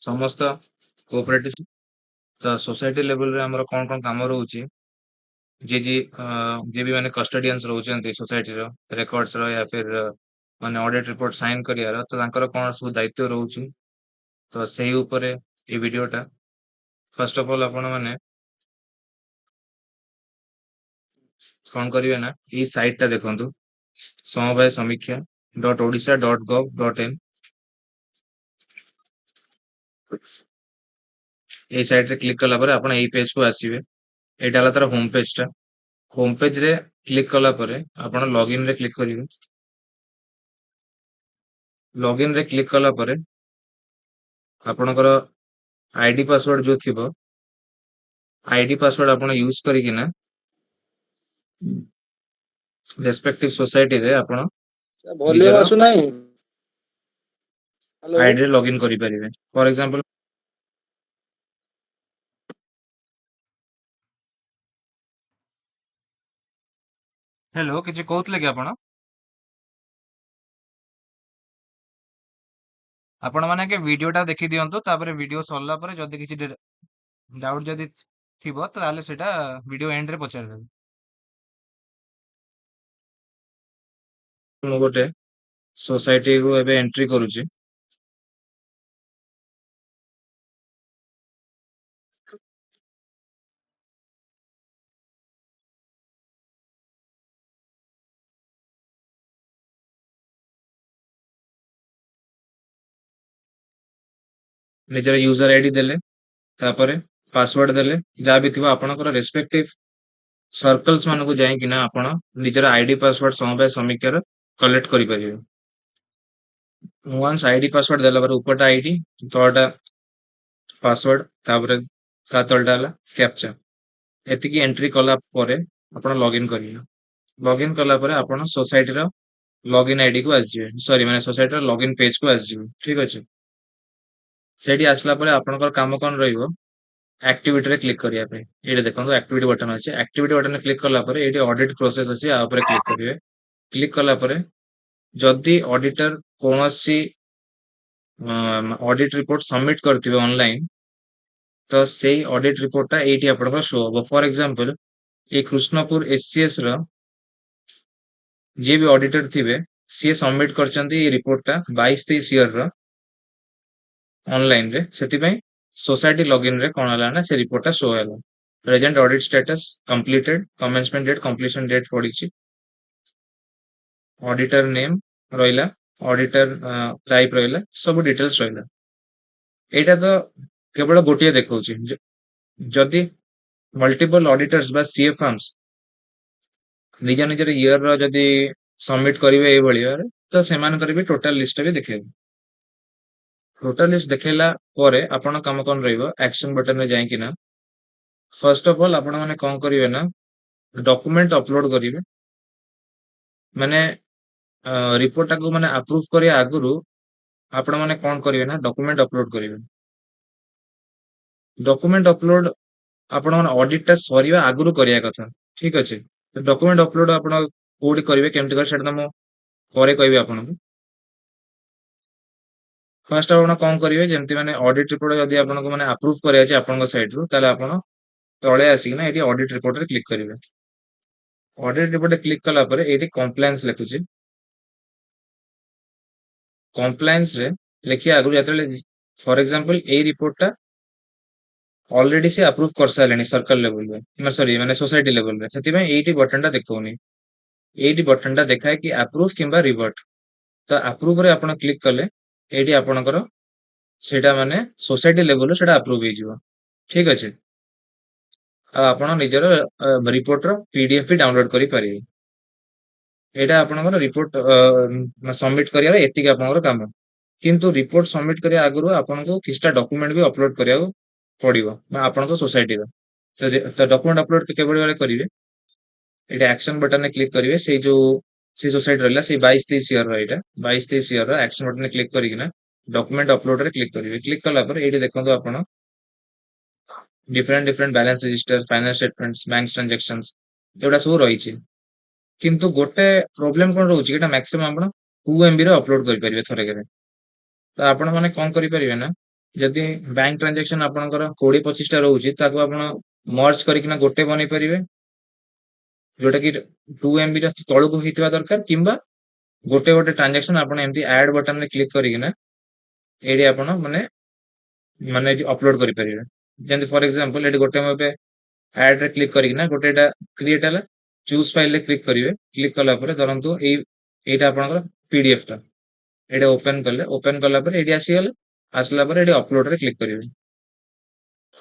ସମସ୍ତ କୋଅପରେଟିଭ ତ society level रे हमर कोन कोन काम रहउची जे भी माने कस्टोडियंस रहउचंती सोसाइटी रो रेकॉर्ड्स रो या फिर माने ऑडिट रिपोर्ट साइन करियार तो तांकर कोन सब दायित्व रहउची तो सेही ऊपर ए वीडियोटा फर्स्ट ऑफ ऑल आपण माने कोन करिवे ना ई साइट टा देखंतु समवाय समीक्षा .odisha.gov.in ए साइट रे क्लिक कला परे आपण एई पेज को आसीबे एटा हला तार होम पेज टा होम पेज रे क्लिक कला परे आपण लॉगिन रे क्लिक करिवे लॉगिन रे क्लिक कला परे आपणकर आईडी पासवर्ड जो थिबो आईडी पासवर्ड आपण यूज करी कि ना रेस्पेक्टिव सोसाइटी रे आपण वॉल्यूम निजर आसु नाही। हेलो आईडी रे लॉगिन करि परिवे फॉर एग्जांपल हेलो किछि कहउतले कि आपण माने के वीडियोटा देखि दियंतो तापर वीडियो सरला परे जदी किछि डाउट जदी थिबो ताले सेटा वीडियो एंड रे पचार देबे मु गोटे सोसाइटी को एबे एंट्री करूची निजर यूजर आईडी देले तापर पासवर्ड देले जा भी थिबो आपणकर रेस्पेक्टिव सर्कल्स मानको जाई कि ना आपण निजर आईडी पासवर्ड समवाय समीक्षार कलेक्ट करि परिबे वंस आईडी पासवर्ड देला पर ऊपरटा आईडी तळटा पासवर्ड तापर ता तळटा हला कैप्चा एतिकी एंट्री कला परे आपण लॉगिन करियो लॉगिन कला परे आपण सोसाइटी रो लॉगिन आईडी को आसीबे सॉरी माने सोसाइटी रो लॉगिन पेज को आसीबे ठीक अछि सेठी आसला परे आपनकर काम कोन रहइबो एक्टिविटी रे क्लिक करिया पे एडे देखंतु एक्टिविटी बटन अछि एक्टिविटी बटन रे क्लिक करला परे एडी ऑडिट प्रोसेस अछि आ ऊपर क्लिक करिवे क्लिक कला परे जदी ऑडिटर कोनोसी ऑडिट रिपोर्ट सबमिट करथिबे ऑनलाइन तो सेही ऑडिट रिपोर्ट टा एठी आपनकर शो हो फॉर एग्जांपल ए कृष्णपुर एससीएस रो जे भी ऑडिटर थिबे सी सबमिट करचंती ए रिपोर्ट टा 22-23 ईयर रो ऑनलाइन रे सेति पई सोसाइटी लॉगिन रे कोन हला ना से रिपोर्ट टा शो हला present audit status completed commencement date completion date पडिछि ऑडिटर नेम रहिला ऑडिटर टाइप रहिला सब डिटेल्स रहिला एटा तो केवल गोटिए देखौछि जदी मल्टीपल ऑडिटर्स बा सीए फर्म्स निज निजर ईयर रो जदी सबमिट करिवे ए भलिया तो सेमान करिवे टोटल लिस्ट भी देखेबे टोटल लिस्ट देखेला परे आपण काम कोन रहइबो एक्शन बटन में जाई कि ना फर्स्ट ऑफ ऑल आपण माने कोन करिवे ना डॉक्यूमेंट अपलोड करिवे माने रिपोर्ट को माने अप्रूव करिया आगुरु आपण माने कोन करिवे ना डॉक्यूमेंट अपलोड करिवे डॉक्यूमेंट अपलोड आपण माने ऑडिट टा सरीवा आगुरु करिया कथा ठीक अछि डॉक्यूमेंट अपलोड आपण कोडी करिवे केमति कर सेटा मो परे कहबे आपण फर्स्ट आपण कोन करिवे जेमति माने ऑडिट रिपोर्ट जदी आपण को माने अप्रूव करिया अछि आपण साइड रु ताले आपण तळे आसी ना एठी ऑडिट रिपोर्ट रे क्लिक करिवे ऑडिट रिपोर्ट रे क्लिक कला परे एठी कंप्लायंस लेखुची कंप्लायंस रे लेखिया आगु जतले फॉर एग्जांपल ए रिपोर्ट टा ऑलरेडी से अप्रूव कर सालेनी सर्कल लेवल में सॉरी माने सोसाइटी लेवल रे सेति में एठी बटन टा देखौनी एठी बटन टा देखाय कि अप्रूव किंबा रिवर्ट तो अप्रूव रे आपण क्लिक कले एठी आपणकर सेटा माने सोसाइटी लेवल सेटा अप्रूव हे जिवो ठीक अछि आपण निजर रिपोर्ट रो पीडीएफ भी डाउनलोड करि परिबे एटा आपणकर रिपोर्ट सबमिट करिया रे एतिक आपणकर काम किंतु रिपोर्ट सबमिट करिया आगुरु आपनको किछटा डॉक्यूमेंट भी अपलोड करिया पड़िबो आपनको सोसाइटी रो तो डॉक्यूमेंट अपलोड केबल वाले करिवे एटा एक्शन बटन ने क्लिक करिवे से जो से सोसाइटी रहला से 22-23 ईयर रो एटा 22-23 ईयर रो एक्शन बटन ने क्लिक करि कि ना डॉक्यूमेंट अपलोड रे क्लिक करिवे क्लिक कला पर एटी देखंतु आपण different different balance register finance statements bank transactions एटा सब रही छि किंतु गोटे प्रॉब्लम कोन रहउछि एटा मैक्सिमम आपण 2 एमबी रो अपलोड करि परिवे थरे करे तो आपण माने कोन करि परिवे ना जदि बैंक ट्रांजैक्शन आपनकर 20-25 टा रहउची ताको आपण मर्ज करिकिना गोटे बनै परिवे जोटा कि 2 MB ର तळକୁ ହେଇଥିବା दरकार किंबा गोटे गोटे ट्रांजैक्शन आपण एमती ऐड बटन रे क्लिक करिकिना एडी आपण माने माने अपलोड करि परिवे जेंति फॉर एग्जांपल एडी गोटे मबे ऐड रे क्लिक करिकिना गोटेटा क्रिएट हला चूज फाइल रे क्लिक करिवे क्लिक कला परे धरंतु एटा आपनकर पीडीएफ टा एटा ओपन कला परे एडी आसी गला आसला परे एडी अपलोड रे क्लिक करिवे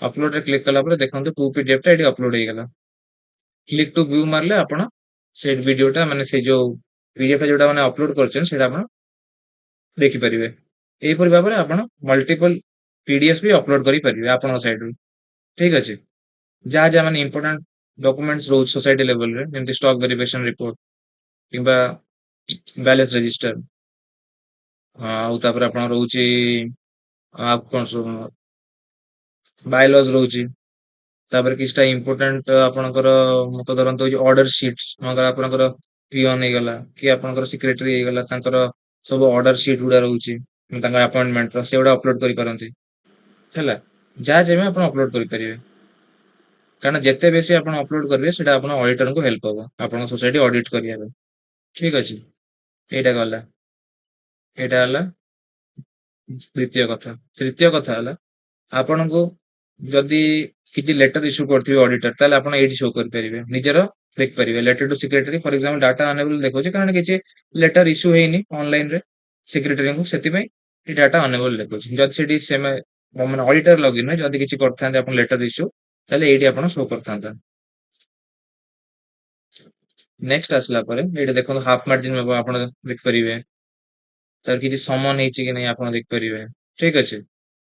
अपलोड रे क्लिक कला परे देखंतु 2 पीडीएफ टा एडी अपलोड हे गला क्लिक टू व्यू मारले आपण से वीडियोटा माने से जो पीडीएफ टा जोटा माने अपलोड करछन सेटा आपण देखि परिवे एहिपर भाबरे आपण मल्टीपल पीडीएफ भी अपलोड करि परिवे आपण साइड रू ठीक अछि जा जा माने इंपोर्टेंट डॉक्यूमेंट्स रोज सोसाइटी लेवल रे जेंति स्टॉक वेरिफिकेशन रिपोर्ट किंबा बैलेंस रजिस्टर ଆଉ ତାପରେ ଆପଣ ରହୁଛି ଆଉ କଣ ସବୁ ବାୟୋଲॉज ରହୁଛି ତାପରେ କିଛିଟା ଇମ୍ପୋର୍ଟାଣ୍ଟ ଆପଣଙ୍କର ମୁକ ଧରନ୍ତୁ ଯୋଉ ଅର୍ଡର ସିଟ୍ ଆପଣଙ୍କର ପିଅନ ହେଇଗଲା କି ଆପଣଙ୍କର ସେକ୍ରେଟାରୀ ହେଇଗଲା ତାଙ୍କର ସବୁ ଅର୍ଡର ସିଟ୍ ଗୁଡା ରହୁଛି ତାଙ୍କ ଆପଏଣ୍ଟମେଣ୍ଟ ର ସେଗୁଡା ଅପଲୋଡ କରିପାରନ୍ତି ହେଲା ଯାହା ଯେବେ ଆପଣ ଅପଲୋଡ କରିପାରିବେ କାରଣ ଯେତେ ବେଶୀ ଆପଣ ଅପଲୋଡ କରିବେ ସେଟା ଆପଣ ଅଡିଟରଙ୍କୁ ହେଲ୍ପ ହବ ଆପଣଙ୍କ ସୋସାଇଟି ଅଡିଟ କରିବା ପାଇଁ ଠିକ ଅଛି ଏଇଟା ଗଲା ଏଇଟା ହେଲା ଦ୍ୱିତୀୟ କଥା ତୃତୀୟ କଥା ହେଲା ଆପଣଙ୍କୁ ଯଦି କିଛି ଲେଟର ଇସ୍ୟୁ କରିଥିବେ ଅଡିଟର ତାହେଲେ ଆପଣ ଏଇଠି ଶୋ କରିପାରିବେ ନିଜର ଦେଖିପାରିବେ ଲେଟର ଟୁ ସେକ୍ରେଟାରୀ ଫର ଏକ୍ସାମ୍ପଲ डाटा अनेबल ଦେଖଉଛି କାରଣ କିଛି ଲେଟର ଇସ୍ୟୁ ହେଇନି ଅନଲାଇନ ରେ ସେକ୍ରେଟାରୀଙ୍କୁ ସେଥିପାଇଁ ଏ डाटा अनेबल ଦେଖଉଛି ଯଦି ସେଠି ମାନେ ଅଡିଟର ଲଗଇନ ଯଦି କିଛି କରିଥାନ୍ତେ ଆପଣ ଲେଟର ଇସ୍ୟୁ ତାହେଲେ ଏଇଠି ଆପଣ ଶୋ କରିଥାନ୍ତା ନେକ୍ସଟ ଆସିଲା ପରେ ଏଇଟା ଦେଖନ୍ତୁ ହାଫ ମାର୍ଜିନ ଆପଣ ଦେଖିପାରିବେ ତାର କିଛି ସମନ ହେଇଛି କି ନାହିଁ ଆପଣ ଦେଖିପାରିବେ ଠିକ ଅଛି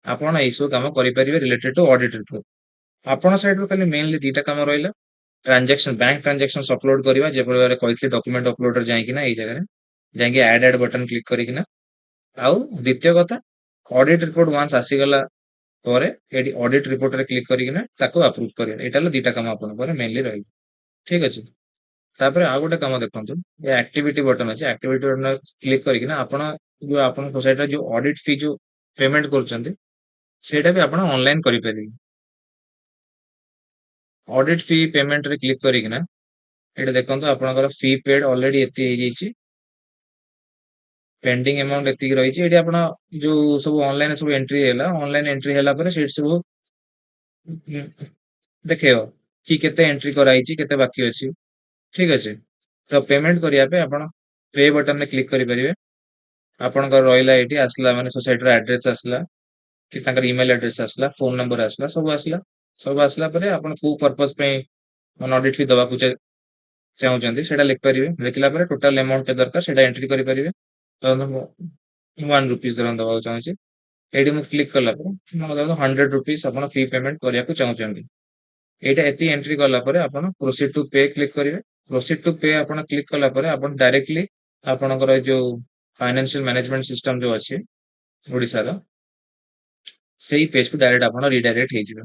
ଆପଣ ଏଇ ସବୁ କାମ କରିପାରିବେ ରିଲେଟେଡ ଟୁ ଅଡିଟ ରିପୋର୍ଟ ଆପଣ ସାଇଡ ରୁ ଖାଲି मेनली दीटा काम रहिला ट्रांजैक्शन बैंक ट्रांजैक्शंस अपलोड करबा जे प्रकार कहथि डॉक्यूमेंट अपलोडर जाई कि ना एई जगह जाई ऐड बटन क्लिक करी कि ना आउ द्वितीय कथा ऑडिट रिपोर्ट वंस आसी गला परे एडी ऑडिट रिपोर्ट रे क्लिक करी कि ना ताको अप्रूव करिया एटा ल दीटा काम आपन पर मेनली रही ठीक अछि तापरे आ गोटे काम देखंतु ये एक्टिविटी बटन अछि एक्टिविटी बटन क्लिक करी कि ना आपण जो आपण सोसाइटी रे जो ऑडिट फी जो पेमेंट करचंदी सेटा भी आपण ऑनलाइन करि परिबे ऑडिट फी पेमेंट रे क्लिक करी कि ना एटा देखंतु आपनकर फी पेड ऑलरेडी एती हे जैछि पेंडिंग अमाउंट एती रही छि एटी आपण जो सब ऑनलाइन सब एंट्री हैला ऑनलाइन एंट्री हैला पर सेट सब देखियो कि केते एंट्री कराई छि केते बाकी अछि ठीक अछि तो पेमेंट करिया पे आपण पे बटन में क्लिक करि परिबे आपनकर रहिला एटी आसला माने सोसाइटी रो एड्रेस आसला कि तांकर ईमेल एड्रेस आसला फोन नंबर आसला सब आसला परे आपण को पर्पस पे ऑडिट फी दबा को चाहूचंदी सेटा लिख परिबे लिखला परे टोटल अमाउंट के दरकार सेटा एंट्री करि परिबे तो ₹1 दरन दबा चाहूची एडी मु क्लिक कला परे mo 100 आपण फी पेमेंट करिया को चाहूचंदी एटा एती एंट्री कला परे आपण प्रोसीड टू पे क्लिक करिवे प्रोसीड टू पे आपण क्लिक कला परे आपण डायरेक्टली आपणकर जो फाइनेंशियल मैनेजमेंट सिस्टम जो अछि ओडिसा रो सेही पेज को डायरेक्ट आपण रीडायरेक्ट हे जिवे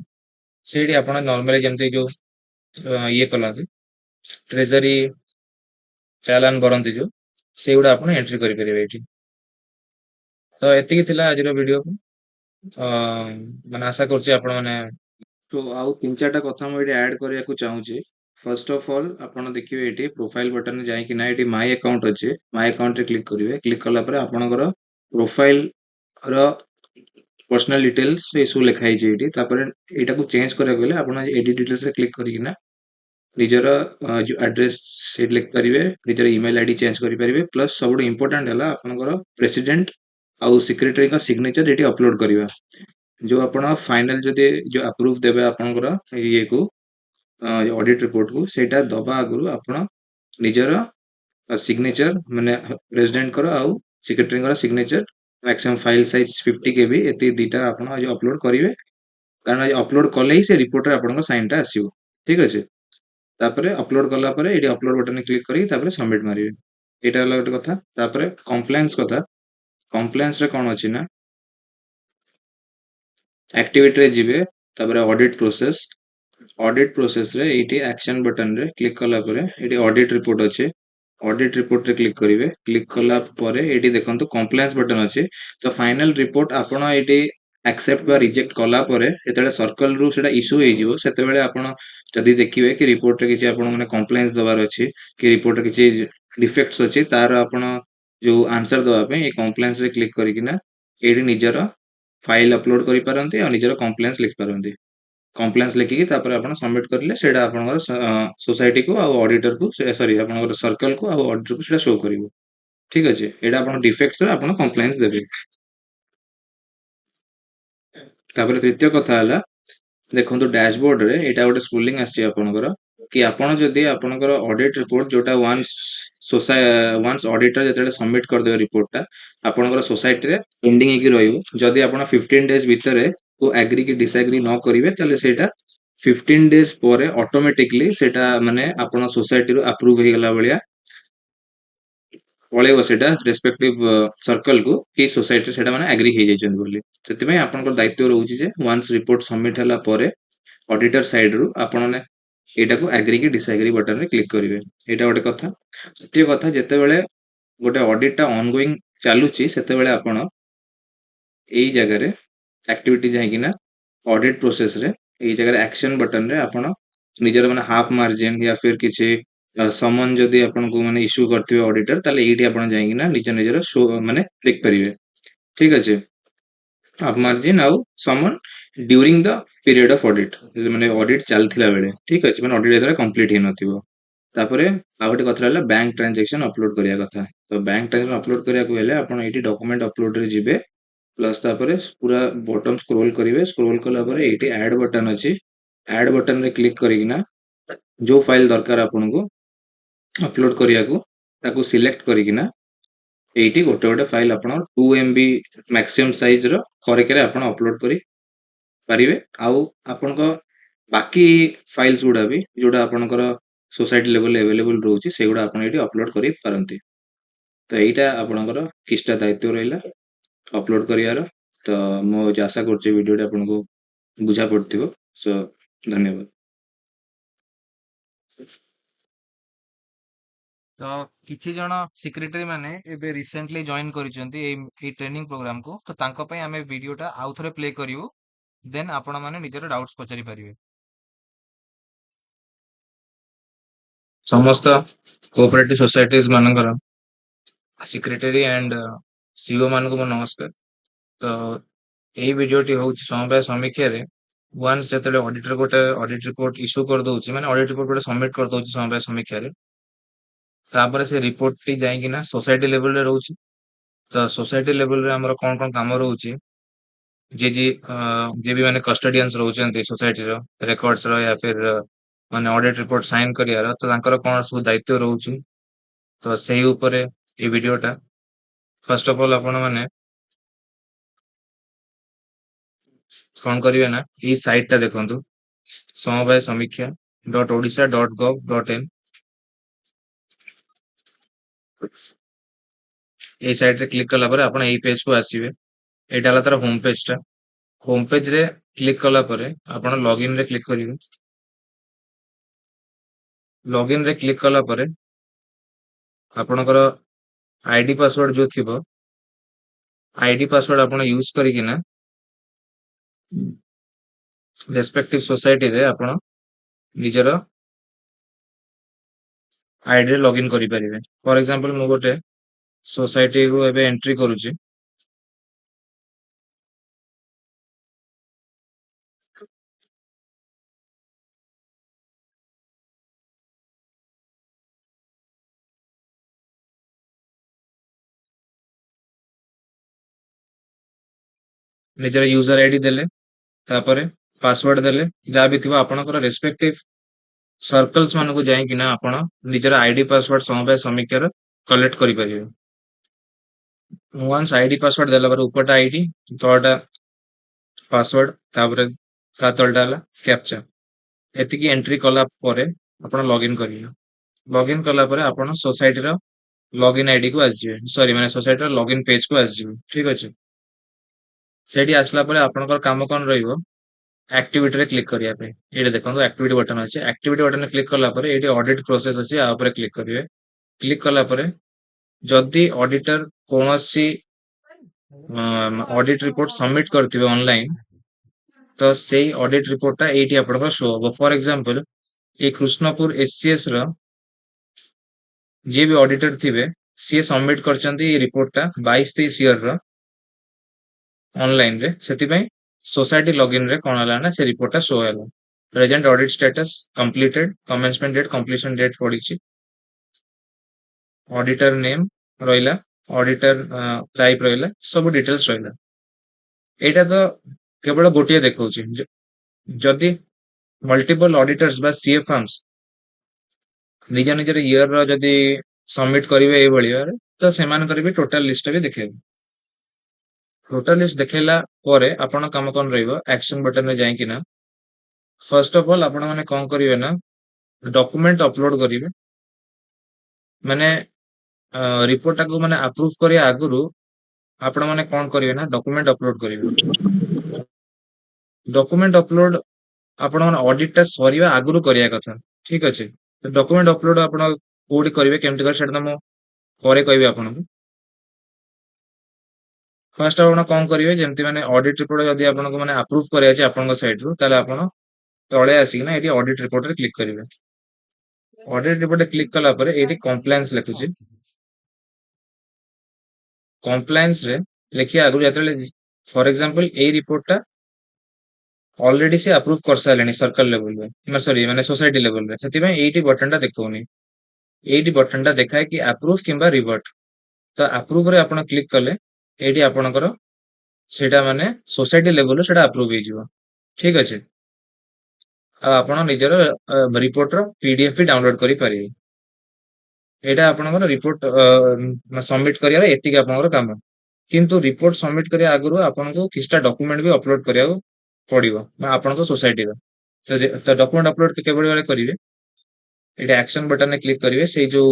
सेडी आपण नॉर्मली जेमते जो ये कलांती ट्रेजरी चालान बरंती जो सेगुडा आपण एंट्री करि परिबे एठी तो एतिकी थिला आजिरो वीडियो माने आशा करछि आपण माने तो आउ तीन चारटा कथा मु एठी ऐड करिया को चाहूची फर्स्ट ऑफ ऑल आपण देखिबे एठी प्रोफाइल बटन में जाई कि ना एठी माय अकाउंट अछि माय अकाउंट रे क्लिक करिवे क्लिक कला परे आपणकर प्रोफाइल रो पर्सनल डिटेल्स ए सु लिखाई छि एठी तापर एटा को चेंज करे गेले आपण एडिट डिटेल्स रे क्लिक करी कि ना निजर जो एड्रेस सेट लिख पारिबे निजर ईमेल आईडी चेंज करि पारिबे प्लस सबुड इंपोर्टेंट हला आपनकर प्रेसिडेंट आउ सेक्रेटरी का सिग्नेचर एटी अपलोड करिवा जो आपण फाइनल जदि जो अप्रूव देबे आपनकर ये को ऑडिट रिपोर्ट को सेटा दबा आगु आपण निजर सिग्नेचर माने प्रेसिडेंट कर आउ सेक्रेटरी कर सिग्नेचर मैक्सिमम फाइल साइज 50 केबी एती दीटा आपण जो अपलोड करिवे कारण अपलोड कले ही से रिपोर्ट रे आपण साइन टा आसीबो ठीक अछि तापरे अपलोड कला परे एडी अपलोड बटन क्लिक करी तापरे सबमिट मारिबे एटा होला गोटे कथा तापरे कंप्लायंस कथा कंप्लायंस रे कोन अछि ना एक्टिविटी रे जिबे तापरे ऑडिट प्रोसेस रे एटी एक्शन बटन रे क्लिक कला परे एटी ऑडिट रिपोर्ट अछि ऑडिट रिपोर्ट रे क्लिक करिवे क्लिक कला परे एटी देखंतु कंप्लायंस बटन अछि तो फाइनल रिपोर्ट आपण एटी ଆକ୍ସେପ୍ଟ ବା ରିଜେକ୍ଟ କଲା ପରେ ଯେତେବେଳେ ସର୍କଲ ରୁ ସେଟା ଇସ୍ୟୁ ହେଇଯିବ ସେତେବେଳେ ଆପଣ ଯଦି ଦେଖିବେ କି ରିପୋର୍ଟରେ କିଛି ଆପଣ ମାନେ କମ୍ପ୍ଲେନ୍ସ ଦବାର ଅଛି କି ରିପୋର୍ଟରେ କିଛି ଡିଫେକ୍ଟସ ଅଛି ତାର ଆପଣ ଯୋଉ ଆନ୍ସର ଦବା ପାଇଁ ଏ କମ୍ପ୍ଲେନ୍ସ ରେ କ୍ଲିକ୍ କରିକିନା ଏଇଠି ନିଜର ଫାଇଲ ଅପଲୋଡ କରିପାରନ୍ତି ଆଉ ନିଜର କମ୍ପ୍ଲେନ୍ସ ଲେଖିପାରନ୍ତି। କମ୍ପ୍ଲେନ୍ସ ଲେଖିକି ତାପରେ ଆପଣ ସବମିଟ କରିଲେ ସେଇଟା ଆପଣଙ୍କର ସୋସାଇଟିକୁ ଆଉ ଅଡିଟରକୁ ସରି ଆପଣଙ୍କର ସର୍କଲକୁ ଆଉ ଅଡିଟରକୁ ସେଇଟା ଶୋ କରିବ। ଠିକ ଅଛି, ଏଇଟା ଆପଣ ଡିଫେକ୍ଟସ ରେ ଆପଣ କମ୍ପ୍ଲେନ୍ସ ଦେବେ। ତାପରେ ତୃତୀୟ କଥା ହେଲା ଦେଖନ୍ତୁ ଡ୍ୟାଶବୋର୍ଡ ରେ ଏଇଟା ଗୋଟେ ସ୍କୁଲିଂ ଆସିଛି ଆପଣଙ୍କର କି ଆପଣ ଯଦି ଆପଣଙ୍କର ଅଡିଟ ରିପୋର୍ଟ ଯୋଉଟା ୱାନ୍ସ ଅଡିଟର ଯେତେବେଳେ ସବମିଟ କରିଦେବେ ରିପୋର୍ଟଟା ଆପଣଙ୍କର ସୋସାଇଟିରେ ପେଣ୍ଡିଂ ହେଇକି ରହିବ। ଯଦି ଆପଣ 15 ଡେଜ ଭିତରେ ଆଗ୍ରି କି ଡିସଆଗ୍ରି ନ କରିବେ ତାହେଲେ ସେଇଟା 15 ଡେଜ ପରେ ଅଟୋମେଟିକଲି ସେଇଟା ମାନେ ଆପଣ ସୋସାଇଟିରୁ ଆପ୍ରୁଭ ହେଇଗଲା ଭଳିଆ ପଳେଇବ ସେଇଟା ରେସ୍ପେକ୍ଟିଭ ସର୍କଲକୁ କି ସୋସାଇଟି ସେଇଟା ମାନେ ଆଗ୍ରି ହେଇଯାଇଛନ୍ତି ବୋଲି। ସେଥିପାଇଁ ଆପଣଙ୍କର ଦାୟିତ୍ୱ ରହୁଛି ଯେ ୱାନ୍ସ ରିପୋର୍ଟ ସବମିଟ ହେଲା ପରେ ଅଡିଟର ସାଇଡରୁ ଆପଣ ଏଇଟାକୁ ଆଗ୍ରି କି ଡିସଆଗ୍ରି ବଟନରେ କ୍ଲିକ୍ କରିବେ। ଏଇଟା ଗୋଟେ କଥା। ଦ୍ୱିତୀୟ କଥା, ଯେତେବେଳେ ଗୋଟେ ଅଡିଟଟା ଅନଗୋଇଂ ଚାଲୁଛି ସେତେବେଳେ ଆପଣ ଏଇ ଜାଗାରେ ଆକ୍ଟିଭିଟି ଯାଇକିନା ଅଡିଟ ପ୍ରୋସେସରେ ଏଇ ଜାଗାରେ ଆକ୍ସନ ବଟନରେ ଆପଣ ନିଜର ମାନେ ହାଫ ମାର୍ଜିନ ୟା ଫିର କିଛି ସମନ ଯଦି ଆପଣଙ୍କୁ ମାନେ ଇସ୍ୟୁ କରିଥିବେ ଅଡିଟର ତାହେଲେ ଏଇଠି ଆପଣ ଯାଇକିନା ନିଜର ଶୋ ମାନେ ଦେଖିପାରିବେ। ଠିକ ଅଛି, ହାଫ ମାର୍ଜିନ ଆଉ ସମନ during the period of audit, ମାନେ ଅଡିଟ ଚାଲିଥିଲା ବେଳେ। ଠିକ ଅଛି, ମାନେ ଅଡିଟ ଯେତେବେଳେ କମ୍ପ୍ଲିଟ ହେଇନଥିବ। ତାପରେ ଆଉ ଗୋଟେ କଥା ହେଲା ବ୍ୟାଙ୍କ ଟ୍ରାଞ୍ଜାକ୍ସନ ଅପଲୋଡ କରିବା କଥା। ତ ବ୍ୟାଙ୍କ ଟ୍ରାଞ୍ଜାକ୍ସନ ଅପଲୋଡ କରିବାକୁ ହେଲେ ଆପଣ ଏଇଠି ଡକୁମେଣ୍ଟ ଅପଲୋଡରେ ଯିବେ, ପ୍ଲସ୍ ତାପରେ ପୁରା ବଟମ ସ୍କ୍ରୋଲ କରିବେ। ସ୍କ୍ରୋଲ କଲା ପରେ ଏଇଠି ଆଡ ବଟନ ଅଛି, ଆଡ ବଟନରେ କ୍ଲିକ୍ କରିକିନା ଯୋଉ ଫାଇଲ ଦରକାର ଆପଣଙ୍କୁ ଅପଲୋଡ କରିବାକୁ ତାକୁ ସିଲେକ୍ଟ କରିକିନା ଏଇଠି ଗୋଟେ ଗୋଟେ ଫାଇଲ ଆପଣ 2 MB ମ୍ୟାକ୍ସିମମ୍ ସାଇଜର ଥରକରେ ଆପଣ ଅପଲୋଡ କରି ପାରିବେ। ଆଉ ଆପଣଙ୍କ ବାକି ଫାଇଲ୍ସ ଗୁଡା ବି ଯୋଉଟା ଆପଣଙ୍କର ସୋସାଇଟି ଲେଭେଲରେ ଆଭେଲେବଲ ରହୁଛି ସେଗୁଡା ଆପଣ ଏଇଠି ଅପଲୋଡ କରିପାରନ୍ତି। ତ ଏଇଟା ଆପଣଙ୍କର କିଛିଟା ଦାୟିତ୍ୱ ରହିଲା ଅପଲୋଡ କରିବାର। ତ ମୁଁ ଆଶା କରୁଛି ଭିଡିଓଟି ଆପଣଙ୍କୁ ବୁଝା ପଡିଥିବ। ସୋ ଧନ୍ୟବାଦ। ତ କିଛି ଜଣ ସେକ୍ରେଟାରୀ ମାନେ ଏବେ ରିସେଣ୍ଟଲି ଜଏନ୍ କରିଛନ୍ତି ଏଇ ଟ୍ରେନିଂ ପ୍ରୋଗ୍ରାମକୁ। ତ ତାଙ୍କ ପାଇଁ ଆମେ ଭିଡିଓଟା ଆଉ ଥରେ ପ୍ଲେ କରିବୁ, ଦେନ୍ ଆପଣ ମାନେ ନିଜର ଡାଉଟ୍ସ ପଚାରି ପାରିବେ। ସମସ୍ତ କୋଅପରେଟିଭ ସୋସାଇଟିଜ ମାନଙ୍କର ସେକ୍ରେଟାରୀ ଆଣ୍ଡ ସିଓ ମାନଙ୍କୁ ମୋ ନମସ୍କାର। ତ ଏଇ ଭିଡିଓଟି ହଉଛି ସମବାୟ ସମୀକ୍ଷାରେ ୱାନ୍ସ ଯେତେବେଳେ ଅଡିଟର ଗୋଟେ ଅଡିଟ ରିପୋର୍ଟ ଇସ୍ୟୁ କରିଦଉଛି, ମାନେ ଅଡିଟ ରିପୋର୍ଟ ଗୋଟେ ସବମିଟ କରିଦଉଛି ସମବାୟ ସମୀକ୍ଷାରେ, ତାପରେ ସେ ରିପୋର୍ଟଟି ଯାଇକିନା ସୋସାଇଟି ଲେଭେଲରେ ରହୁଛି। ତ ସୋସାଇଟି ଲେଭେଲରେ ଆମର କଣ କଣ କାମ ରହୁଛି, ଯିଏ ବି ମାନେ କଷ୍ଟଡିଆନ୍ସ ରହୁଛନ୍ତି ସୋସାଇଟିର ରେକର୍ଡସର ୟା ଫିର ମାନେ ଅଡିଟ ରିପୋର୍ଟ ସାଇନ କରିବାର, ତ ତାଙ୍କର କଣ ସବୁ ଦାୟିତ୍ୱ ରହୁଛି। ତ ସେଇ ଉପରେ এই ଭିଡିଓଟା। ଫାର୍ଷ୍ଟ ଅଫ ଅଲ୍ ଆପଣ ମାନେ କଣ କରିବେ ନା ଏଇ ସାଇଟ ଟା ଦେଖନ୍ତୁ, ସମବାୟ ସମୀକ୍ଷା .odisha.gov.in। এই ସାଇଟ ରେ କ୍ଲିକ୍ କଲା ପରେ ଆପଣ ଏଇ ପେଜ କୁ ଆସିବେ। ଏଇଟା ହେଲା ତାର ହୋମ ପେଜ ଟା। ହୋମ ପେଜ ରେ କ୍ଲିକ୍ କଲା ପରେ ଆପଣ ଲଗଇନ ରେ କ୍ଲିକ୍ କରିବେ। ଲଗଇନ ରେ କ୍ଲିକ୍ କଲା ପରେ ଆପଣଙ୍କର ଆଇଡି ପାସୱାର୍ଡ ଯୋଉ ଥିବ, ଆଇଡି ପାସୱାର୍ଡ ଆପଣ ୟୁଜ କରିକିନା ରେସ୍ପେକ୍ଟିଭ ସୋସାଇଟିରେ ଆପଣ ନିଜର ଆଇଡିରେ ଲଗଇନ କରିପାରିବେ। ଫର ଏକ୍ସାମ୍ପଲ ମୁଁ ଗୋଟେ ସୋସାଇଟିକୁ ଏବେ ଏଣ୍ଟ୍ରି କରୁଛି। ନିଜର ୟୁଜର ଆଇଡି ଦେଲେ, ତାପରେ ପାସୱାର୍ଡ ଦେଲେ, ଯାହା ବି ଥିବ ଆପଣଙ୍କର ରେସ୍ପେକ୍ଟିଭ ସର୍କଲ୍ସ ମାନଙ୍କୁ ଯାଇକିନା ଆପଣ ନିଜର ଆଇଡି ପାସୱାର୍ଡ ସମବାୟ ସମୀକ୍ଷାର କଲେକ୍ଟ କରିପାରିବେ। ୱାନ୍ସ ଆଇଡି ପାସୱାର୍ଡ ଦେଲା ପରେ ଉପରଟା ଆଇଡି, ତଳଟା ପାସୱାର୍ଡ, ତାପରେ ତା ତଳଟା ହେଲା କ୍ୟାପଚା। ଏତିକି ଏଣ୍ଟ୍ରି କଲା ପରେ ଆପଣ ଲଗଇନ କରିବେ। ଲଗଇନ କଲା ପରେ ଆପଣ ସୋସାଇଟିର ଲଗଇନ ଆଇଡି କୁ ଆସିଯିବେ, ସରି ମାନେ ସୋସାଇଟିର ଲଗଇନ ପେଜ କୁ ଆସିଯିବେ। ଠିକ ଅଛି, ସେଠି ଆସିଲା ପରେ ଆପଣଙ୍କର କାମ କଣ ରହିବ, ଆକ୍ଟିଭିଟିରେ କ୍ଲିକ୍ କରିବା ପାଇଁ। ଏଇଟା ଦେଖନ୍ତୁ ଆକ୍ଟିଭିଟି ବଟନ ଅଛି। ଆକ୍ଟିଭିଟି ବଟନରେ କ୍ଲିକ୍ କଲା ପରେ ଏଇଠି ଅଡିଟ ପ୍ରୋସେସ ଅଛି, ଆ ଉପରେ କ୍ଲିକ୍ କରିବେ। କ୍ଲିକ୍ କଲା ପରେ ଯଦି ଅଡିଟର କୌଣସି ऑडिट रिपोर्ट सबमिट करथिबे ऑनलाइन तो सेई ऑडिट रिपोर्टटा एइठी आपनकर शो हबो। फॉर एग्जांपल ए कृष्णपुर एससीएस रो जे भी ऑडिटर थिबे सिए सबमिट करचंती ए रिपोर्टटा 22-23 ईयर रो ऑनलाइन रे सेति सोसाइटी लॉगिन रे कोन हला ना से रिपोर्टटा शो हला। Present audit status completed commencement date completion date पड़िछि ऑडिटर नेम रहिला ऑडिटर टाइप रहिला सब डिटेल्स रहिला। एटा तो केवल गोटिए देखौछि जदि मल्टीपल ऑडिटर्स बा सीए फर्म्स निज निजर इयर रो जदि सबमिट करिवे ए भଳି भाବରେ ତ ସେମାନଙ୍କର ବି ଟୋଟାଲ ଲିଷ୍ଟ ବି ଦେଖେଇବ। ଟୋଟାଲ ଲିଷ୍ଟ ଦେଖେଇଲା ପରେ ଆପଣ କାମ କଣ ରହିବ ଆକ୍ସନ ବଟନ ରେ ଯାଇକି ନା ଫର୍ଷ୍ଟ ଅଫ ଅଲ୍ ଆପଣ ମାନେ କଣ କରିବେ ନା ଡକ୍ୟୁମେଣ୍ଟ ଅପଲୋड କରିବେ ମାନେ रिपोर्ट टाको माने अप्रूव करिया आगुरु आपण माने कोन करिवे ना डॉक्यूमेंट अपलोड करिवे। डॉक्यूमेंट अपलोड आपण माने ऑडिट टा सरीवा आगुरु करिया कथा ठीक अछि। तो डॉक्यूमेंट अपलोड आपण कोडी करिवे केमति कर सेटा म करे कहबे आपण फर्स्ट आपण कोन करिवे जेमति माने ऑडिट रिपोर्ट जदि आपण को माने अप्रूव करिया अछि आपण साइड रु ताले आपण तळे आसी ना एटी ऑडिट रिपोर्ट रे क्लिक करिवे। ऑडिट रिपोर्ट रे क्लिक कला परे एटी कंप्लायंस लेखुछि कंप्लायंस रे लेखिया आगु जतले फॉर एग्जांपल ए रिपोर्ट टा ऑलरेडी से अप्रूव कर सारलेनी सर्कल लेवल रे मैं सॉरी माने सोसाइटी लेवल रे सेति एइटी बटन टा देखौनी एइटी बटन टा देखाय कि अप्रूव किंबा रिवर्ट तो अप्रूव रे आपण क्लिक कले एइटी आपणकर सेटा माने सोसाइटी लेवल रो सेटा अप्रूव हे जिवो ठीक अछि। आ आपण निजर रिपोर्ट रो पीडीएफ भी डाउनलोड करि परिबे। एटा आपणकर रिपोर्ट सबमिट करिया एतिक आपणकर काम किंतु रिपोर्ट सबमिट करिया आगुरु आपनको किछटा डॉक्यूमेंट भी अपलोड करिया पड़िबो बा आपनको सोसाइटी रो तो डॉक्यूमेंट अपलोड केबे बेले करिवे एटा एक्शन बटन ने क्लिक करिवे से जो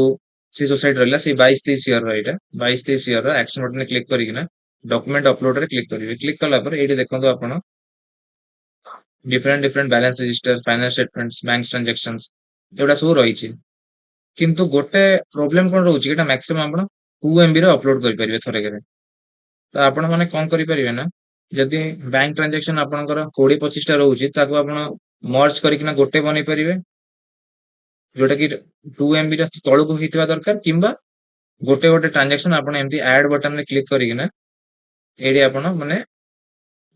से सोसाइटी रहला से 22-23 ईयर रो एटा 22-23 ईयर रो एक्शन बटन ने क्लिक करिकिना डॉक्यूमेंट अपलोड रे क्लिक करिवे। क्लिक कला पर एटी देखंतु आपण different different balance register finance statements bank transactions एटा सब रहिछि किंतु गोटे प्रॉब्लम कोन रहउछि एटा मैक्सिमम आपण 2 एमबी रे अपलोड करि परिबे थोरके तो आपण माने कोन करि परिबे ना जदि बैंक ट्रांजैक्शन आपणकर 20-25 टा रहउछि ताको आपण मर्ज करिकिना गोटे बनै परिबे जोटा कि 2 एमबी रे तळको हितवा दरकार किंबा गोटे गोटे ट्रांजैक्शन आपण एमती ऐड बटन रे क्लिक करिकिना एडी आपण माने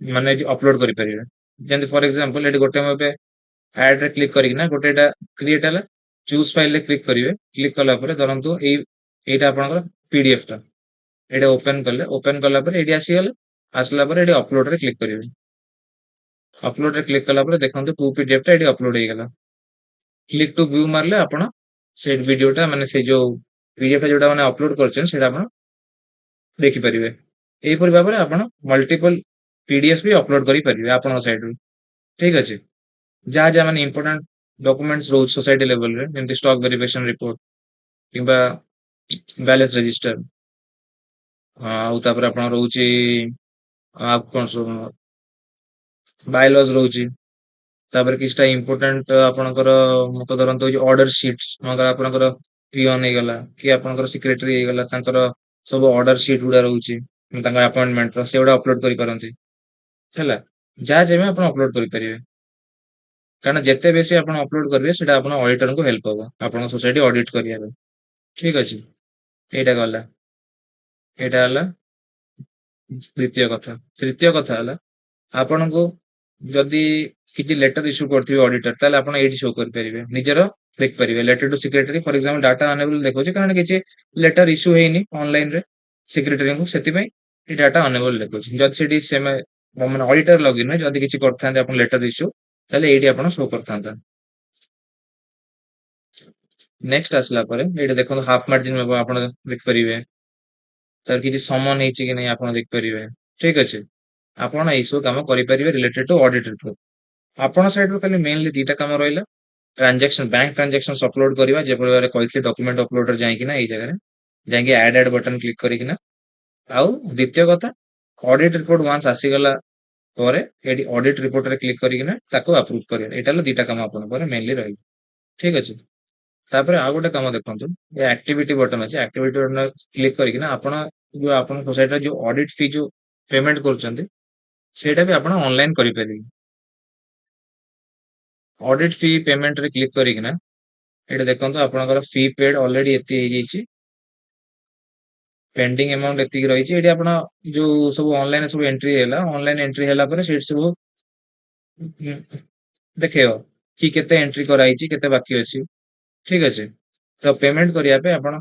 माने अपलोड करि परिबे। जेंति फॉर एग्जांपल एडी गोटे मबे ऐड रे क्लिक करिकिना गोटे एटा क्रिएट हला चूज फाइल रे क्लिक करिवे क्लिक कला परे धरंतु एटा आपणकर पीडीएफ टा एटा ओपन कला परे एडी आसी गला आसला परे एडी अपलोड रे क्लिक करिवे अपलोड रे क्लिक कला परे देखंतु 2 पीडीएफ टा एडी अपलोड हे गेला क्लिक टू व्यू मारले आपण से वीडियोटा माने से जो पीडीएफ जोटा माने अपलोड करछन सेटा आपण देखि परिबे। एही परि भाबरे आपण मल्टीपल पीडीएफ भी अपलोड करि परिबे आपण साइड रु ठीक अछि। जा माने इंपोर्टेंट डॉक्यूमेंट्स रो सोसाइटी लेवल रे जेंति स्टॉक वेरिफिकेशन रिपोर्ट किंबा बैलेंस रजिस्टर आउ तापर आपण रहउची आ कोन सब बायलॉज रहउची तापर किछटा इंपोर्टेंट आपणकर मक धरंतु ऑर्डर शीट मगर आपणकर पियन हे गला कि आपणकर सेक्रेटरी हे गला तांकर सब ऑर्डर शीट गुडा रहउची तांका अपॉइंटमेंट रो सेउडा अपलोड करि परंती हैला जा जेमे आपण अपलोड करि परिबे कारण जेते बेसी आपण अपलोड करिवे सेटा आपण ऑडिटर को हेल्प हबो आपण सोसाइटी ऑडिट करिया ठीक अछि। एटा गला एटा हला द्वितीय कथा। तृतीय कथा हला आपनको जदि किछि लेटर इश्यू करथिबे ऑडिटर ताले आपण एडी शो कर परिबे निजरो देख परिबे letter to secretary for example data enable देखौचे कारण किछि लेटर इश्यू हेइनी ऑनलाइन रे सेक्रेटरी को सेति पई ए डाटा अनेबल देखौचे जदि सेडी सेमे माने ऑडिटर लॉगिन रे जदि किछि करथांते आपण लेटर इश्यू ताले एडी आपण शो करथांता। नेक्स्ट आसला परे एडी देखो हाफ मार्जिन में आपण देख परिबे तार किछि समन हेछि कि नै आपण देख परिबे ठीक अछि। आपण एई सब काम करि परिबे रिलेटेड टू ऑडिट रिपोर्ट आपण साइड रो खाली मेनली दीटा काम रहिला ट्रांजैक्शन बैंक ट्रांजैक्शन अपलोड करबा जे प्रकार कहथि डॉक्यूमेंट अपलोडर जाईकि ना एई जगह रे जाईकि ऐड बटन क्लिक करिकि ना आउ द्वितीय कथा ऑडिट रिपोर्ट वंस आसी गला परे एडी ऑडिट रिपोर्ट रे क्लिक करिकि ना ताको अप्रूव करिया एटा ल दीटा काम आपण पर मेनली रहि ठीक अछि। तापर आ गोटे काम देखंतु ए एक्टिविटी बटन अछि एक्टिविटी बटन क्लिक करिकि ना आपण ଯୋଉ ଆପଣ ସୋସାଇଟିର ଯୋଉ ଅଡିଟ୍ ଫି ଯୋଉ ପେମେଣ୍ଟ କରୁଛନ୍ତି ସେଇଟା ବି ଆପଣ ଅନଲାଇନ କରିପାରିବେ। ଅଡିଟ୍ ଫି ପେମେଣ୍ଟ ରେ କ୍ଲିକ୍ କରିକିନା ଏଠି ଦେଖନ୍ତୁ ଆପଣଙ୍କର ଫି ପେଡ୍ ଅଲରେଡି ଏତେ ହେଇଯାଇଛି, ପେଣ୍ଡିଂ ଆମାଉଣ୍ଟ ଏତିକି ରହିଛି। ଏଠି ଆପଣ ଯୋଉ ସବୁ ଅନଲାଇନ ସବୁ ଏଣ୍ଟ୍ରି ହେଲା, ଅନଲାଇନ ଏଣ୍ଟ୍ରି ହେଲା ପରେ ସେଇଠି ସବୁ ଉଁ, ଦେଖେଇବ କି କେତେ ଏଣ୍ଟ୍ରି କରାହେଇଛି, କେତେ ବାକି ଅଛି। ଠିକ ଅଛି। ତ ପେମେଣ୍ଟ କରିବା ପାଇଁ ଆପଣ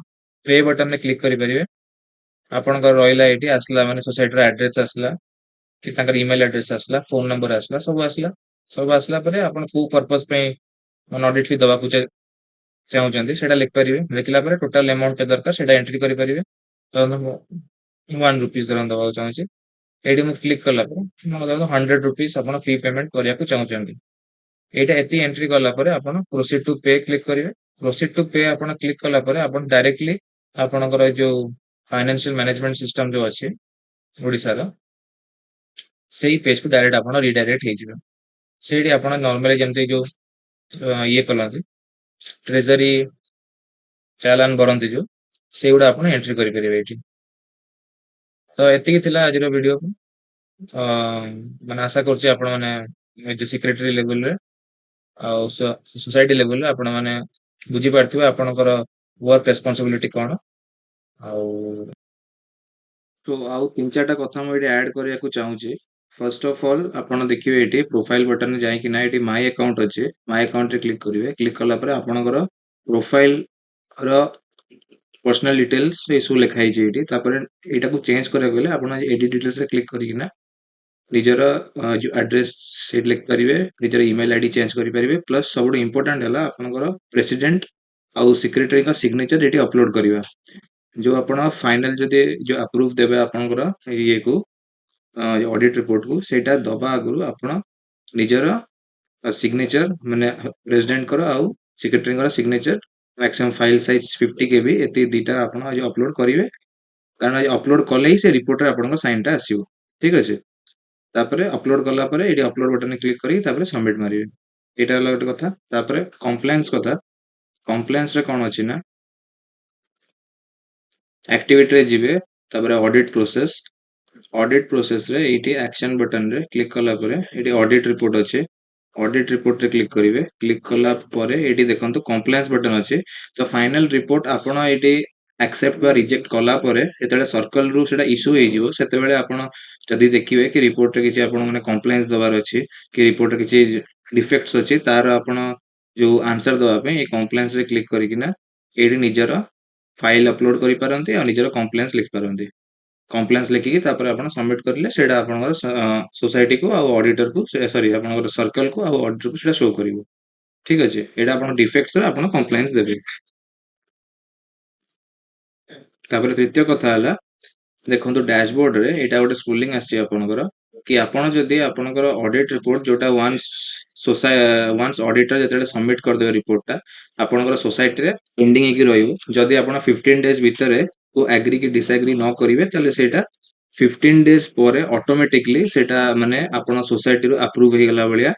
ପେ ବଟନରେ କ୍ଲିକ୍ କରିପାରିବେ। ଆପଣଙ୍କର ରହିଲା ଏଇଠି ଆସିଲା ମାନେ ସୋସାଇଟିର ଆଡ୍ରେସ ଆସିଲା, କି ତାଙ୍କର ଇମେଲ ଆଡ୍ରେସ ଆସିଲା, ଫୋନ ନମ୍ବର ଆସିଲା, ସବୁ ଆସିଲା। ସବୁ ଆସିଲା ପରେ ଆପଣ କୋଉ ପର୍ପଜ ପାଇଁ ଅଡିଟ୍ ଫି ଦବାକୁ ଚାହୁଁଛନ୍ତି ସେଇଟା ଲେଖିପାରିବେ। ଲେଖିଲା ପରେ ଟୋଟାଲ ଆମାଉଣ୍ଟ କେତେ ଦରକାର ସେଇଟା ଏଣ୍ଟ୍ରି କରିପାରିବେ। ଧରନ୍ତୁ ମୁଁ 1 रुपीज ଧରନ୍ତୁ ଦବାକୁ ଚାହୁଁଛି। ଏଇଠି ମୁଁ କ୍ଲିକ୍ କଲା ପରେ ମୋର ଧରନ୍ତୁ 100 रुपीज ଆପଣ ଫି ପେମେଣ୍ଟ କରିବାକୁ ଚାହୁଁଛନ୍ତି। ଏଇଟା ଏତିକି ଏଣ୍ଟ୍ରି କଲା ପରେ ଆପଣ ପ୍ରୋସିଡ୍ ଟୁ ପେ କ୍ଲିକ୍ କରିବେ। ପ୍ରୋସିଡ୍ ଟୁ ପେ ଆପଣ କ୍ଲିକ୍ କଲା ପରେ ଆପଣ ଡାଇରେକ୍ଟଲି ଆପଣଙ୍କର ଏ ଯୋଉ ଫାଇନାନ୍ସିଆଲ ମ୍ୟାନେଜମେଣ୍ଟ ସିଷ୍ଟମ ଯୋଉ ଅଛି ଓଡିଶାର, ସେଇ ପେଜକୁ ଡାଇରେକ୍ଟ ଆପଣ ରିଡାଇରେକ୍ଟ ହେଇଯିବେ। ସେଇଠି ଆପଣ ନର୍ମାଲି ଯେମିତି ଯୋଉ ଇଏ କରନ୍ତି ଟ୍ରେଜରୀ ଚାଲାନ କରନ୍ତି ଯୋଉ, ସେଇଗୁଡା ଆପଣ ଏଣ୍ଟ୍ରି କରିପାରିବେ ଏଇଠି। ତ ଏତିକି ଥିଲା ଆଜିର ଭିଡିଓ। ଅ, ମାନେ ଆଶା କରୁଛି ଆପଣ ମାନେ ଏ ଯୋଉ ସେକ୍ରେଟାରୀ ଲେଭେଲରେ ଆଉ ସୋସାଇଟି ଲେଭେଲରେ ଆପଣ ମାନେ ବୁଝିପାରୁଥିବେ ଆପଣଙ୍କର ୱାର୍କ ରେସ୍ପନ୍ସିବିଲିଟି କଣ। ଆଉ ତ ଆଉ ତିନି ଚାରିଟା କଥା ମୁଁ ଏଠି ଆଡ୍ କରିବାକୁ ଚାହୁଁଛି। ଫର୍ଷ୍ଟ ଅଫ୍ ଅଲ୍ ଆପଣ ଦେଖିବେ ଏଠି ପ୍ରୋଫାଇଲ ବଟନରେ ଯାଇକିନା ଏଠି ମାଇ ଆକାଉଣ୍ଟ ଅଛି, ମାଇ ଆକାଉଣ୍ଟରେ କ୍ଲିକ୍ କରିବେ। କ୍ଲିକ୍ କଲା ପରେ ଆପଣଙ୍କର ପ୍ରୋଫାଇଲ ର ପର୍ସନାଲ ଡିଟେଲ୍ସ ଏସବୁ ଲେଖା ହେଇଛି ଏଇଠି। ତାପରେ ଏଇଟାକୁ ଚେଞ୍ଜ କରିବାକୁ ହେଲେ ଆପଣ ଏଡିଟ୍ ଡିଟେଲ୍ସରେ କ୍ଲିକ୍ କରିକିନା ନିଜର ଯୋଉ ଆଡ୍ରେସ ସେଇଠି ଲେଖିପାରିବେ, ନିଜର ଇମେଲ ଆଇଡି ଚେଞ୍ଜ କରିପାରିବେ। ପ୍ଲସ୍ ସବୁଠୁ ଇମ୍ପୋର୍ଟାଣ୍ଟ ହେଲା ଆପଣଙ୍କର ପ୍ରେସିଡେଣ୍ଟ ଆଉ ସେକ୍ରେଟାରୀଙ୍କ ସିଗ୍ନେଚର ଏଠି ଅପଲୋଡ କରିବା। ଯୋଉ ଆପଣ ଫାଇନାଲ ଯଦି ଯୋଉ ଆପ୍ରୁଭ ଦେବେ ଆପଣଙ୍କର ଇଏକୁ ଅଡିଟ୍ ରିପୋର୍ଟକୁ, ସେଇଟା ଦବା ଆଗରୁ ଆପଣ ନିଜର ସିଗ୍ନେଚର ମାନେ ପ୍ରେସିଡେଣ୍ଟଙ୍କର ଆଉ ସେକ୍ରେଟାରୀଙ୍କର signature maximum file size 50 KB ଏତିକି ଦିଟା ଆପଣ ଆଜି ଅପଲୋଡ କରିବେ। କାରଣ ଅପଲୋଡ କଲେ ହିଁ ସେ ରିପୋର୍ଟରେ ଆପଣଙ୍କ ସାଇନଟା ଆସିବ। ଠିକ ଅଛି। ତାପରେ ଅପଲୋଡ କଲା ପରେ ଏଇଠି ଅପଲୋଡ ବଟନରେ କ୍ଲିକ୍ କରିକି ତାପରେ ସବମିଟ ମାରିବେ। ଏଇଟା ହେଲା ଗୋଟେ କଥା। ତାପରେ କମ୍ପ୍ଲାଏନ୍ସ କଥା। କମ୍ପ୍ଲାଏନ୍ସରେ କଣ ଅଛି ନା ଆକ୍ଟିଭିଟିରେ ଯିବେ, ତାପରେ ଅଡିଟ୍ ପ୍ରୋସେସ। ଅଡିଟ୍ ପ୍ରୋସେସରେ ଏଇଠି ଆକ୍ସନ ବଟନରେ କ୍ଲିକ୍ କଲା ପରେ ଏଇଠି ଅଡିଟ୍ ରିପୋର୍ଟ ଅଛି। ଅଡିଟ୍ ରିପୋର୍ଟରେ କ୍ଲିକ୍ କରିବେ। କ୍ଲିକ୍ କଲା ପରେ ଏଇଠି ଦେଖନ୍ତୁ କମ୍ପ୍ଲାଏନ୍ସ ବଟନ ଅଛି। ତ ଫାଇନାଲ ରିପୋର୍ଟ ଆପଣ ଏଇଠି ଆକ୍ସେପ୍ଟ ବା ରିଜେକ୍ଟ କଲା ପରେ ଯେତେବେଳେ ସର୍କଲରୁ ସେଟା ଇସ୍ୟୁ ହେଇଯିବ, ସେତେବେଳେ ଆପଣ ଯଦି ଦେଖିବେ କି ରିପୋର୍ଟରେ କିଛି ଆପଣ ମାନେ କମ୍ପ୍ଲାଏନ୍ସ ଦବାର ଅଛି, କି ରିପୋର୍ଟରେ କିଛି ଡିଫେକ୍ଟସ ଅଛି, ତାର ଆପଣ ଯୋଉ ଆନ୍ସର ଦେବା ପାଇଁ ଏଇ କମ୍ପ୍ଲାଏନ୍ସରେ କ୍ଲିକ୍ କରିକିନା ଏଇଠି ନିଜର ଫାଇଲ ଅପଲୋଡ କରିପାରନ୍ତି ଆଉ ନିଜର କମ୍ପ୍ଲାଏନ୍ସ ଲେଖିପାରନ୍ତି। କମ୍ପ୍ଲାଏନ୍ସ ଲେଖିକି ତାପରେ ଆପଣ ସବମିଟ କରିଲେ ସେଇଟା ଆପଣଙ୍କର ସୋସାଇଟିକୁ ଆଉ ଅଡିଟରକୁ, ସରି ଆପଣଙ୍କର ସର୍କଲକୁ ଆଉ ଅଡିଟରକୁ ସେଇଟା ଶୋ କରିବ। ଠିକ ଅଛି। ଏଇଟା ଆପଣ ଡିଫେକ୍ଟରେ ଆପଣ କମ୍ପ୍ଲାଏନ୍ସ ଦେବେ। ତାପରେ ତୃତୀୟ କଥା ହେଲା ଦେଖନ୍ତୁ ଡ୍ୟାଶବୋର୍ଡରେ ଏଇଟା ଗୋଟେ ସ୍କ୍ରୋଲିଂ ଆସିଛି ଆପଣଙ୍କର, କି ଆପଣ ଯଦି ଆପଣଙ୍କର ଅଡିଟ୍ ରିପୋର୍ଟ ଯୋଉଟା ୱାନ୍ସ ଅଡିଟର ଯେତେବେଳେ ସବମିଟ କରିଦେବେ ରିପୋର୍ଟଟା ଆପଣଙ୍କର ସୋସାଇଟିରେ ପେଣ୍ଡିଂ ହେଇକି ରହିବ। ଯଦି ଆପଣ 15 ଡେଜ ଭିତରେ ଆଗ୍ରି କି ଡିସଆଗ୍ରି ନ କରିବେ, ତାହେଲେ ସେଇଟା 15 ଡେଜ ପରେ ଅଟୋମେଟିକଲି ସେଇଟା ମାନେ ଆପଣ ସୋସାଇଟିରୁ ଆପ୍ରୁଭ ହେଇଗଲା ଭଳିଆ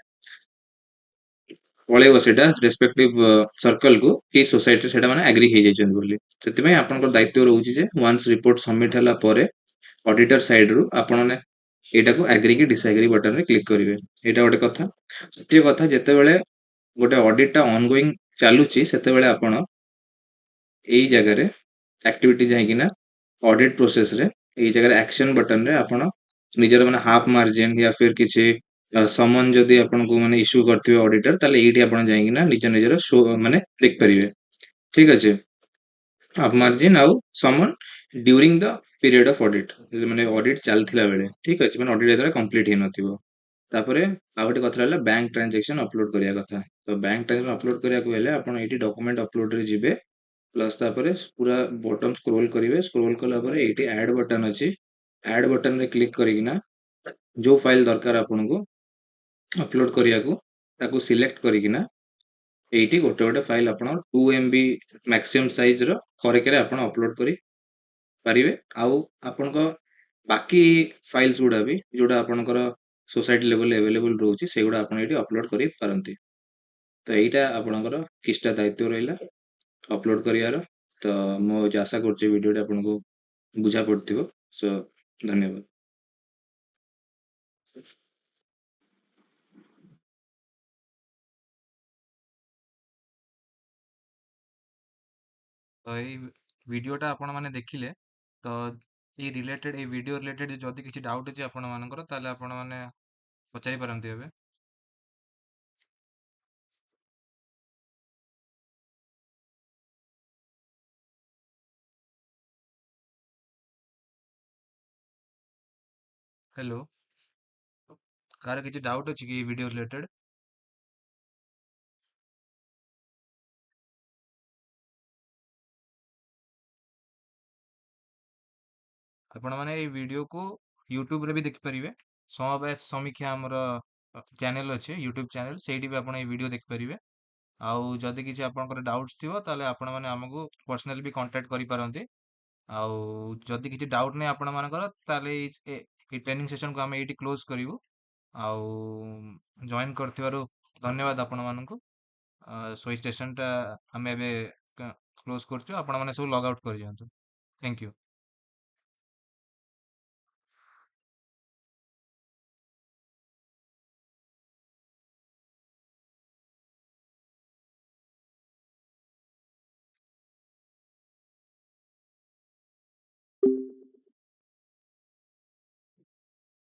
ପଳେଇବ ସେଇଟା ରେସ୍ପେକ୍ଟିଭ ସର୍କଲକୁ, କି ସୋସାଇଟିରେ ସେଇଟା ମାନେ ଆଗ୍ରି ହେଇଯାଇଛନ୍ତି ବୋଲି। ସେଥିପାଇଁ ଆପଣଙ୍କର ଦାୟିତ୍ୱ ରହୁଛି ଯେ ୱାନ୍ସ ରିପୋର୍ଟ ସବମିଟ ହେଲା ପରେ ଅଡିଟର ସାଇଡରୁ ଆପଣ ଏଇଟାକୁ ଆଗ୍ରି କି ଡିସଆଗ୍ରି ବଟନରେ କ୍ଲିକ୍ କରିବେ। ଏଇଟା ଗୋଟେ କଥା। ଦ୍ୱିତୀୟ କଥା, ଯେତେବେଳେ ଗୋଟେ ଅଡିଟଟା ଅନଗୋଇଂ ଚାଲୁଛି ସେତେବେଳେ ଆପଣ ଏଇ ଜାଗାରେ ଆକ୍ଟିଭିଟି ଯାଇକିନା ଅଡିଟ୍ ପ୍ରୋସେସରେ ଏଇ ଜାଗାରେ ଆକ୍ସନ ବଟନରେ ଆପଣ ନିଜର ମାନେ ହାଫ୍ ମାର୍ଜିନ ୟା ଫିର କିଛି ସମନ ଯଦି ଆପଣଙ୍କୁ ମାନେ ଇସ୍ୟୁ କରିଥିବେ ଅଡିଟର, ତାହେଲେ ଏଇଠି ଆପଣ ଯାଇକିନା ନିଜ ନିଜର ଶୋ ମାନେ ଦେଖିପାରିବେ। ଠିକ ଅଛି। ହାଫ୍ ମାର୍ଜିନ ଆଉ ସମନ during the period of audit, ମାନେ ଅଡିଟ୍ ଚାଲିଥିଲା ବେଳେ। ଠିକ ଅଛି। ମାନେ ଅଡିଟ୍ ଯେତେବେଳେ କମ୍ପ୍ଲିଟ ହେଇନଥିବ। ତାପରେ ଆଉ ଗୋଟେ କଥା ହେଲା ବ୍ୟାଙ୍କ ଟ୍ରାଞ୍ଜାକ୍ସନ ଅପଲୋଡ କରିବା କଥା। ତ ବ୍ୟାଙ୍କ ଟ୍ରାଞ୍ଜାକ୍ସନ ଅପଲୋଡ କରିବାକୁ ହେଲେ ଆପଣ ଏଇଠି ଡକୁମେଣ୍ଟ ଅପଲୋଡରେ ଯିବେ। ପ୍ଲସ୍ ତାପରେ ପୁରା ବଟମ ସ୍କ୍ରୋଲ କରିବେ। ସ୍କ୍ରୋଲ କଲା ପରେ ଏଇଠି ଆଡ୍ ବଟନ ଅଛି। ଆଡ୍ ବଟନରେ କ୍ଲିକ୍ କରିକିନା ଯୋଉ ଫାଇଲ ଦରକାର ଆପଣଙ୍କୁ ଅପଲୋଡ କରିବାକୁ, ତାକୁ ସିଲେକ୍ଟ କରିକିନା ଏଇଠି ଗୋଟେ ଗୋଟେ ଫାଇଲ ଆପଣ 2 MB ମ୍ୟାକ୍ସିମମ୍ ସାଇଜର ଥରକରେ ଆପଣ ଅପଲୋଡ କରି ପାରିବେ। ଆଉ ଆପଣଙ୍କ ବାକି ଫାଇଲ୍ସ ଗୁଡ଼ା ବି ଯୋଉଟା ଆପଣଙ୍କର ସୋସାଇଟି ଲେଭେଲରେ ଆଭେଲେବଲ ରହୁଛି, ସେଗୁଡ଼ା ଆପଣ ଏଇଠି ଅପଲୋଡ କରିପାରନ୍ତି। ତ ଏଇଟା ଆପଣଙ୍କର କିଛିଟା ଦାୟିତ୍ୱ ରହିଲା ଅପଲୋଡ କରିବାର। ତ ମୁଁ ଆଶା କରୁଛି ଭିଡ଼ିଓଟି ଆପଣଙ୍କୁ ବୁଝା ପଡୁଥିବ। ସୋ ଧନ୍ୟବାଦ। ତ ଏଇ ଭିଡିଓଟା ଆପଣ ମାନେ ଦେଖିଲେ, ତ ଏଇ ଭିଡିଓ ରିଲେଟେଡ୍ ଯଦି କିଛି ଡାଉଟ୍ ଅଛି ଆପଣ ମାନଙ୍କର, ତାହେଲେ ଆପଣ ମାନେ ପଚାରି ପାରନ୍ତି ଏବେ। ହ୍ୟାଲୋ, କାହାର କିଛି ଡାଉଟ୍ ଅଛି କି ଏଇ ଭିଡିଓ ରିଲେଟେଡ୍? ଆପଣମାନେ ଏଇ ଭିଡିଓକୁ ୟୁଟ୍ୟୁବରେ ବି ଦେଖିପାରିବେ। ସମବାୟ ସମୀକ୍ଷା ଆମର ଚ୍ୟାନେଲ ଅଛି, ୟୁଟ୍ୟୁବ ଚ୍ୟାନେଲ, ସେଇଠି ବି ଆପଣ ଏଇ ଭିଡିଓ ଦେଖିପାରିବେ। ଆଉ ଯଦି କିଛି ଆପଣଙ୍କର ଡାଉଟ୍ସ ଥିବ ତାହେଲେ ଆପଣମାନେ ଆମକୁ ପର୍ସନାଲି ବି କଣ୍ଟାକ୍ଟ କରିପାରନ୍ତି। ଆଉ ଯଦି କିଛି ଡାଉଟ୍ ନାହିଁ ଆପଣମାନଙ୍କର, ତାହେଲେ ଏଇ ଟ୍ରେନିଂ ସେସନକୁ ଆମେ ଏଇଠି କ୍ଲୋଜ କରିବୁ। ଆଉ ଜଏନ୍ କରିଥିବାରୁ ଧନ୍ୟବାଦ ଆପଣମାନଙ୍କୁ। ସୋ ଏଇ ସେସନଟା ଆମେ ଏବେ କ୍ଲୋଜ କରୁଛୁ। ଆପଣମାନେ ସବୁ ଲଗ୍ ଆଉଟ୍ କରିଦିଅନ୍ତୁ। Thank you.